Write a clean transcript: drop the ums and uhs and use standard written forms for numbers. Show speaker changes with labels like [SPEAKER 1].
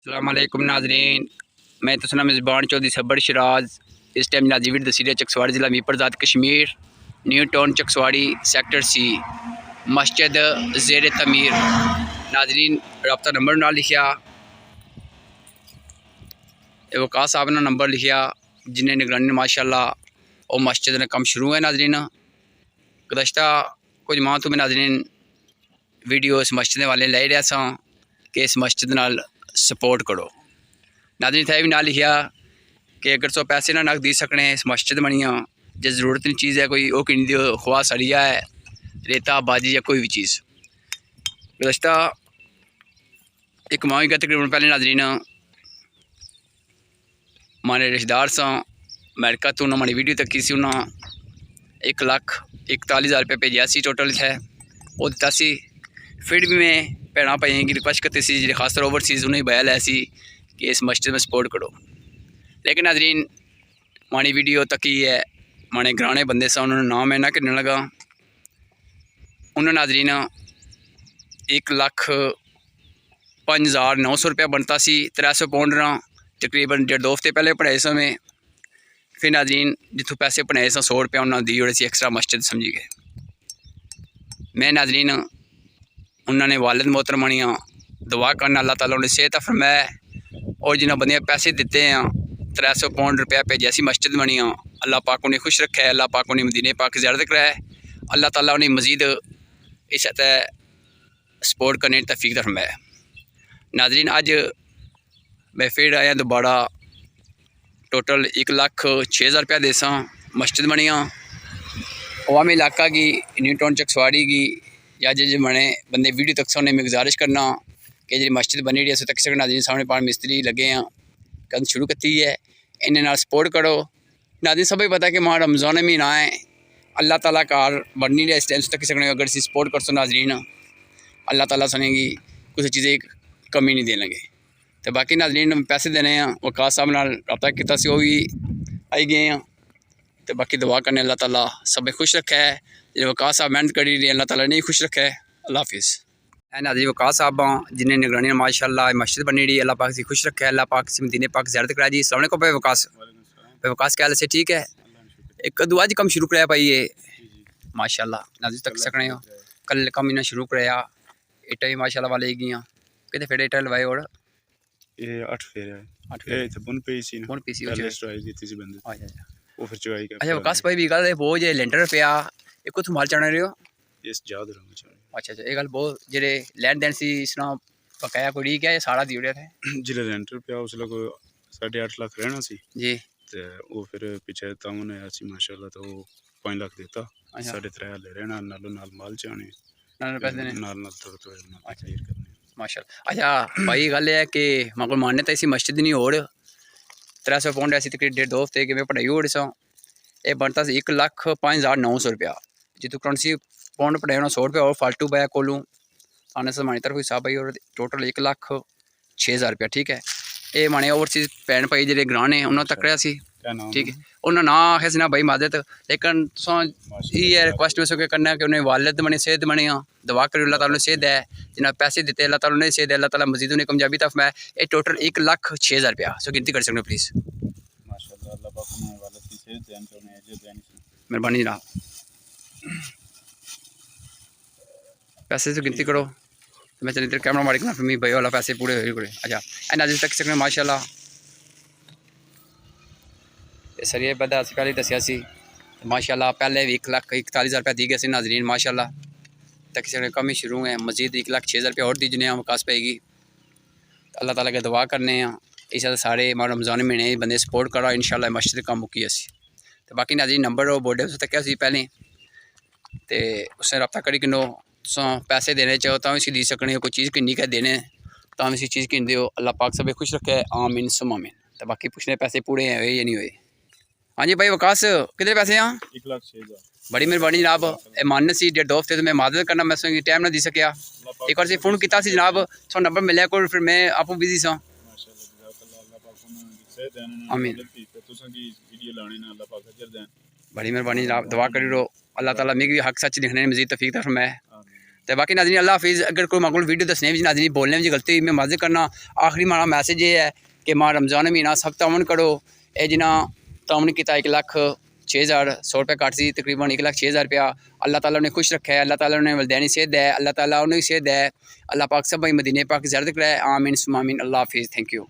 [SPEAKER 1] अस्सलाम वालेकुम नाज़रीन, मैं तसना मेज़बान चौधरी सब्बर शराज। इस टाइम नाजीविर तहसील चकसवाड़ी ज़िला मीरपुरज़ाद Kashmir, new town Chakswari sector C, मस्जिद ज़ेर तमीर। नाज़रीन रब्ता नंबर ना लिखिया, वकास साहब ने नंबर लिखिया जिन्हें निगरानी माशाअल्लाह और मस्जिद ने कम शुरू है। नाज़रीन गुज़श्ता कुछ माह तो मैं नाज़रीन वीडियो इस मस्जिद वाले लै रहा सा कि इस मस्जिद नाल सपोर्ट करो। नाज़रीन इत्थे भी ना लिखिया कि अगर सो पैसे ना नक दी सकने इस मस्जिद बनिया जो ज़रूरत की चीज़ है कोई वो किन दियो, खुआ सरिया है, रेता बाजी या कोई भी चीज़। गुज़श्ता एक माह का तकरीबन पहले नाज़रीन हमारे रिश्तेदार सा अमेरिका तो उन्होंने हमारी वीडियो तक की सी, उन्होंने 1,41,000 रुपये भेजा सी टोटल है वो दिता सी। फिर भी मैं भैन भाइयों की रिक्वेस्ट करती सी जी खासतौर ओवरसीज़ उन्हें बया लै सी कि इस मस्जिद में सपोर्ट करो। लेकिन नाज़रीन हमारी वीडियो तक ही है हमारे घराने बंदे सा उन्होंने नाम है ना करने लगा। उन्होंने नाज़रीन 1,05,900 रुपया बनता सी, 300 पाउंड ना तकरीबन 1.5 हफ्ते पहले पढ़ाए समय। फिर नाज़रीन जितों पैसे बनाए सा 100 रुपया उन्होंने दी जोड़े सी एक्स्ट्रा मस्जिद समझी गए। मैं नाज़रीन उन्होंने वालिद मोहतरमानियाँ दुआ करना अल्लाह ताला उन्हें सेहत फरमाए और जिन्हें बंदे पैसे दिते हैं 300 पाउंड रुपया भेजा सी मस्जिद बनिया, अल्लाह पाक उन्हें खुश रखे, अल्लाह पाक उन्हें मदीने पाक ज़ियारत कराए, अल्लाह ताला उन्हें मजीद इस सपोर्ट करने की तौफीक फरमाए। नाज़रीन अज मैं फिर आया दोबारा टोटल 1,06,000 रुपया देसा मस्जिद बनिया अवामी इलाका की न्यू टाउन चकसवाड़ी की या जो बने बंदे वीडियो तक उन्हें मैं गुजारिश करना कि जी मस्जिद बनी रही है तक सकना नाज़रीन सामने पाँच मिस्त्री लगे हैं कद शुरू की है इन्हें सपोर्ट करो। नाज़रीन सब पता है कि मां रमज़ान महीना है, अल्लाह ताला कार बन नहीं रहा इस टाइम तक सकने अगर सपोर्ट कर सो नाज़रीन अल्लाह ताला सुनेगी कुछ चीज़ें कमी नहीं देने लगे। तो बाकी नाज़रीन पैसे देने हैं वकास साहब नाल रब्ता किया सी, वो भी आई गए हैं। तो बाकी दुआ करने अल्लाह ताला सब खुश रखे है, जो वकास साहब मेहनत करी रही अल्लाह ताला नहीं खुश रखे। अल्लाह हाफिज़। है नाज़रीन वकास साहब जिन्हें निगरानी माशाअल्लाह मस्जिद बनी रही अल्लाह पाक से खुश रखे, अल्लाह पाक से मदीने पाक ज़ियारत कराए जी। अस्सलाम वालेकुम भाई वकास। भाई वकास क्या हाल से ठीक है? एक कदू अज कम शुरू कराया भाई ये माशाअल्लाह नाज़रीन तक सकने हो कल कम इन्हें शुरू कराया इटा भी माशाअल्लाह वाले गई कितने फेड़े इटा लवाए और
[SPEAKER 2] ये 8 फेरे है 8 फेरे ते बुन पई सी पहले स्ट्राइक दी थी बंदे वो फिर चुराई का।
[SPEAKER 1] अच्छा वकास भाई भी गल है वो जे लेंटर पिया एक कुछ माल चढ़ा रहे हो
[SPEAKER 2] इस याद रहो चढ़ा।
[SPEAKER 1] अच्छा अच्छा ये गल बहुत जेरे लैंड देन सी इसना बकाया कोई ठीक है सारा दी उड़े थे
[SPEAKER 2] जिले लेंटर पिया उस लोग 8.5 लाख रहना सी
[SPEAKER 1] जी
[SPEAKER 2] ते वो फिर पीछे तामन है सी माशाल्लाह तो 5 लाख देता 3.5 ले रहना नाल नाल माल चाने
[SPEAKER 1] नाल पैसे देने
[SPEAKER 2] नाल थोड़ा थोड़ा क्लियर करने
[SPEAKER 1] माशाल्लाह। अच्छा भाई गल है कि मगर मान्य तो इसी मस्जिद नहीं और 300 पाउंड ऐसी तकरीबन 1.5 हफ्ते कि मैं पढ़ाई ओड़ सा ये बनता 1,05,900 रुपया जितों करंसी पाउंड पढ़ाई 100 रुपया और फालतू पाया कोलू आने से हमारी तरफ हिसाब आई और टोटल 1,06,000 रुपया ठीक है। ये माने ओवरसीज भैन भाई जो ग्रां ने उन्होंने तकड़िया सी ठीक है उन्होंने ना आखे ना भाई मदद लेकिन ये रिक्वेस्ट में सके करना कि उन्हें वालिद बने सेहत बने दुआ करो अल्लाह ताला सेहत है जिन्हें पैसे दिते अल्लाह ताला उन्हें सेहत है अल्लाह ताला मजीद उन्हें कामयाबी तक मैं ये टोटल 1,06,000 रुपया सो गिनती कर सकते प्लीज़ मेहरबानी जनाब पैसे से गिनती करो तो मैं चलिए इधर कैमरा मारी ना फिर मैं भाई वाला पैसे पूरे हो। अच्छा ए नाज़रीन तक सकने माशाल्लाह सर ये बता पहले दसिया सी माशाल्लाह पहले भी 1,41,000 रुपया दी गए सी नाज़रीन माशाल्लाह तक सकने कम ही शुरू है मजीद 1,06,000 रुपया और दीजने वकास पेगी अल्लाह ताला के दुआ करने इस सारे रमज़ान महीने बंदे सपोर्ट करा इंशाल्लाह मस्जिद कम मुकी असी। तो बाकी नाज़रीन नंबर वो बोर्डे उस तक पहले तो उसने रब्ता करी किनो पैसे देने चाहो तो इसी दी सकने कोई चीज़ किन्नी क्या देने तो इसी चीज़ किन दो अल्लाह पाक सब खुश रखे आमीन सुम आमीन। तो बाकी पूछने पैसे पूरे हैं या नहीं हुए। हाँ जी भाई वकास कितने पैसे हैं?
[SPEAKER 2] 1,06,000
[SPEAKER 1] बड़ी मेहरबानी जनाब मानने सी 1.5 हफ्ते तो मैं मादत करना मैं टाइम ना दी सकिया एक बार से फोन किया जनाब सो नंबर मिले को फिर मैं आपू बिजी सा आमीन बड़ी मेहरबानी जनाब दुआ करी रो अल्लाह ताला मिगी हक सच लिखने मजीद तौफीक फरमाए तो बाकी नाज़रीन अल्लाह हाफिज़। अगर कोई माकूल वीडियो दसने में नाज़रीन बोलने में गलती हुई मैं माज़ करना। आखिरी मारा मैसेज ये है कि मां रमज़ान महीना सब तावन करो। ये जिन्ना तावन किया 1,06,100 रुपये काट सी तकरीबन 1,06,000 रुपया। अल्लाह ताला ने खुश रखा है, अल्लाह ताला ने वलदैन सेहत है, अल्लाह ताला उन्हें सेहत है। अल्लाह पाक सब भाई मदीने पाक ज़ियारत कराए। आमीन सुम्मा आमीन। अल्लाह हाफिज़। Thank you.